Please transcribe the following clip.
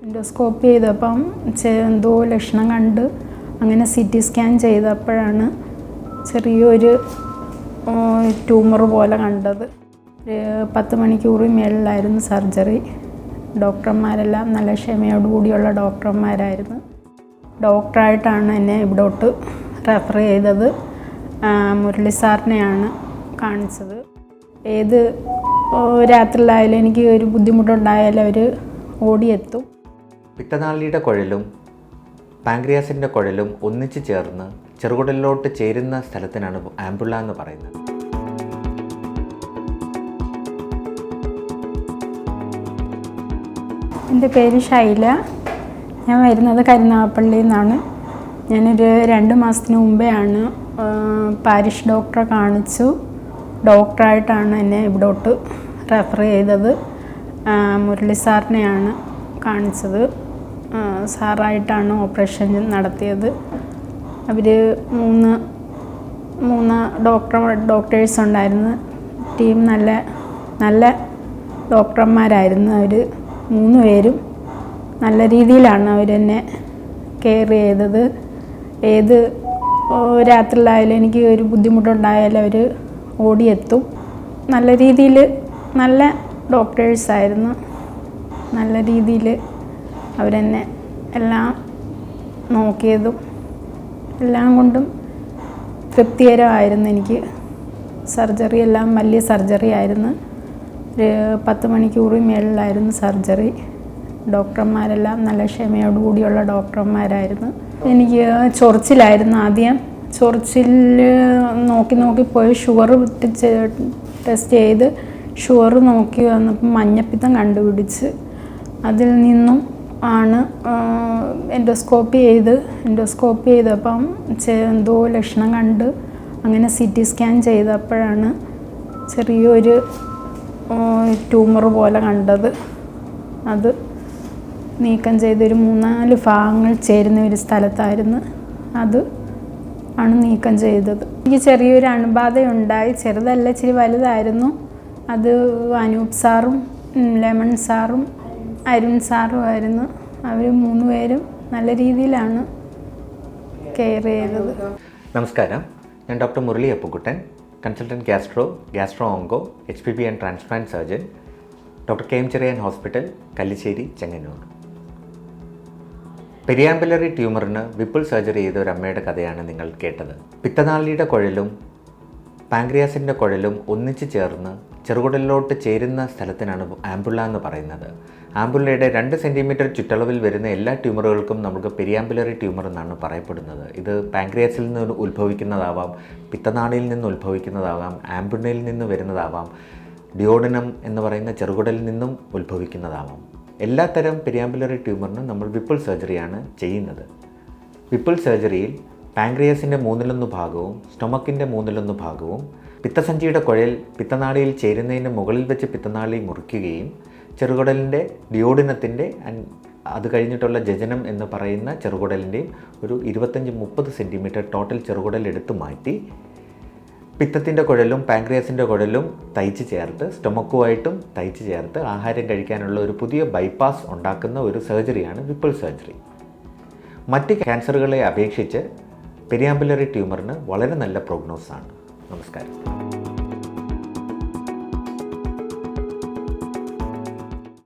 Endoscopy ചെയ്തപ്പം എന്തോ ലക്ഷണം കണ്ട് അങ്ങനെ CT സ്കാൻ ചെയ്തപ്പോഴാണ് ചെറിയൊരു ട്യൂമർ പോലെ കണ്ടത്. 10 മണിക്കൂർ മേളിലായിരുന്നു സർജറി. ഡോക്ടർമാരെല്ലാം നല്ല ക്ഷമയോടുകൂടിയുള്ള ഡോക്ടർമാരായിരുന്നു. ഡോക്ടറായിട്ടാണ് എന്നെ ഇവിടോട്ട് റെഫർ ചെയ്തത്. മുരളി സാറിനെയാണ് കാണിച്ചത്. ഏത് രാത്രിയിലായാലും എനിക്ക് ഒരു ബുദ്ധിമുട്ടുണ്ടായാലും അവർ ഓടിയെത്തും. പിത്തനാളിയുടെ കുഴലും പാൻക്രിയാസിൻ്റെ കുഴലും ഒന്നിച്ചു ചേർന്ന് ചെറുകുടലിലോട്ട് ചേരുന്ന സ്ഥലത്തിനാണ് ആംബുള്ള എന്ന് പറയുന്നത്. എൻ്റെ പേര് ഷൈല. ഞാൻ വരുന്നത് കരുനാഗപ്പള്ളിയിൽ നിന്നാണ്. ഞാനൊരു 2 മാസത്തിന് മുമ്പെയാണ് പാരിഷ് ഡോക്ടറെ കാണിച്ചു. ഡോക്ടറായിട്ടാണ് എന്നെ ഇവിടോട്ട് റെഫർ ചെയ്തത്. മുരളി സാറിനെയാണ് കാണിച്ചത്. സാറായിട്ടാണ് ഓപ്പറേഷൻ നടത്തിയത്. അവർ മൂന്ന് ഡോക്ടേഴ്സ് ഉണ്ടായിരുന്നു. ടീം നല്ല ഡോക്ടർമാരായിരുന്നു. അവർ 3 പേരും നല്ല രീതിയിലാണ് അവരെന്നെ കെയർ ചെയ്തത്. ഏത് രാത്രിയിലായാലും എനിക്ക് ഒരു ബുദ്ധിമുട്ടുണ്ടായാലും അവർ ഓടിയെത്തും. നല്ല രീതിയിൽ നല്ല ഡോക്ടേഴ്സായിരുന്നു. നല്ല രീതിയിൽ അവരെന്നെ എല്ലാം നോക്കിയതും എല്ലാം കൊണ്ടും തൃപ്തികരമായിരുന്നു. എനിക്ക് സർജറി എല്ലാം വലിയ സർജറി ആയിരുന്നു. ഒരു 10 മണിക്കൂർ മേളിലായിരുന്നു സർജറി. ഡോക്ടർമാരെല്ലാം നല്ല ക്ഷമയോടുകൂടിയുള്ള ഡോക്ടർമാരായിരുന്നു. എനിക്ക് ചൊറിച്ചിലായിരുന്നു ആദ്യം. ചൊറിച്ചിൽ നോക്കി പോയി ഷുഗർ ടെസ്റ്റ് ചെയ്ത് ഷുഗർ നോക്കി വന്നപ്പോൾ മഞ്ഞപ്പിത്തം കണ്ടുപിടിച്ച് അതിൽ നിന്നും ആണ് എൻഡോസ്കോപ്പി ചെയ്തപ്പം എന്തോ ലക്ഷണം കണ്ട് അങ്ങനെ CT സ്കാൻ ചെയ്തപ്പോഴാണ് ചെറിയൊരു ട്യൂമർ പോലെ കണ്ടത്. അത് നീക്കം ചെയ്തൊരു 3-4 ഭാഗങ്ങൾ ചേരുന്ന ഒരു സ്ഥലത്തായിരുന്നു. അത് ആണ് നീക്കം ചെയ്തത്. എനിക്ക് ചെറിയൊരു അണുബാധയുണ്ടായി. ചെറുതല്ല, ഇച്ചിരി വലുതായിരുന്നു. അത് അനൂപ് സാറും ലെമൺ സാറും അരുൺ സാറും ആയിരുന്നു. അവർ 3 പേരും നല്ല രീതിയിലാണ് കെയർ ചെയ്തത്. നമസ്കാരം, ഞാൻ doctor Murali Appukuttan, consultant gastro onco HPP and transplant surgeon, doctor KM Cherian hospital, Kallissery, Chengannur. Periampullary ട്യൂമറിന് വിപ്പിൾ സർജറി ചെയ്ത ഒരു അമ്മയുടെ കഥയാണ് നിങ്ങൾ കേട്ടത്. പിത്തനാളിയുടെ കുഴലും പാൻക്രിയാസിൻ്റെ കുഴലും ഒന്നിച്ചു ചേർന്ന് ചെറുകുടലിലോട്ട് ചേരുന്ന സ്ഥലത്തിനാണ് ആംബുള്ള എന്ന് പറയുന്നത്. ആംബുള്ളയുടെ 2 സെൻറ്റിമീറ്റർ ചുറ്റളവിൽ വരുന്ന എല്ലാ ട്യൂമറുകൾക്കും നമുക്ക് പെരിയാമ്പുലറി ട്യൂമർ എന്നാണ് പറയപ്പെടുന്നത്. ഇത് പാൻക്രിയാസിൽ നിന്ന് ഉത്ഭവിക്കുന്നതാവാം, പിത്തനാളിയിൽ നിന്ന് ഉത്ഭവിക്കുന്നതാവാം, ആംബുള്ളയിൽ നിന്ന് വരുന്നതാവാം, ഡിയോഡിനം എന്ന് പറയുന്ന ചെറുകുടലിൽ നിന്നും ഉത്ഭവിക്കുന്നതാവാം. എല്ലാത്തരം പെരിയാമ്പുലറി ട്യൂമറിനും നമ്മൾ വിപ്പിൾ സർജറിയാണ് ചെയ്യുന്നത്. വിപ്പിൾ സർജറിയിൽ പാൻക്രിയാസിൻ്റെ 1/3 ഭാഗവും സ്റ്റൊമക്കിൻ്റെ 1/3 ഭാഗവും പിത്തസഞ്ചിയുടെ കുഴൽ പിത്തനാളിയിൽ ചേരുന്നതിന് മുകളിൽ വെച്ച് പിത്തനാളി മുറിക്കുകയും ചെറുകുടലിൻ്റെ ഡിയോഡിനത്തിൻ്റെ അത് കഴിഞ്ഞിട്ടുള്ള ജജനം എന്ന് പറയുന്ന ചെറുകുടലിൻ്റെയും ഒരു 25-30 സെൻറ്റിമീറ്റർ ടോട്ടൽ ചെറുകുടൽ എടുത്തു മാറ്റി പിത്തത്തിൻ്റെ കുഴലും പാൻക്രിയാസിൻ്റെ കുഴലും തയ്ച്ച് ചേർത്ത് സ്റ്റൊമക്കുമായിട്ടും തയ്ച്ച് ചേർത്ത് ആഹാരം കഴിക്കാനുള്ള ഒരു പുതിയ ബൈപ്പാസ് ഉണ്ടാക്കുന്ന ഒരു സർജറിയാണ് വിപ്പിൾ സർജറി. മറ്റ് ക്യാൻസറുകളെ അപേക്ഷിച്ച് പെരിയാമ്പുലറി ട്യൂമറിന് വളരെ നല്ല പ്രോഗ്നോസാണ്. നമസ്കാരം.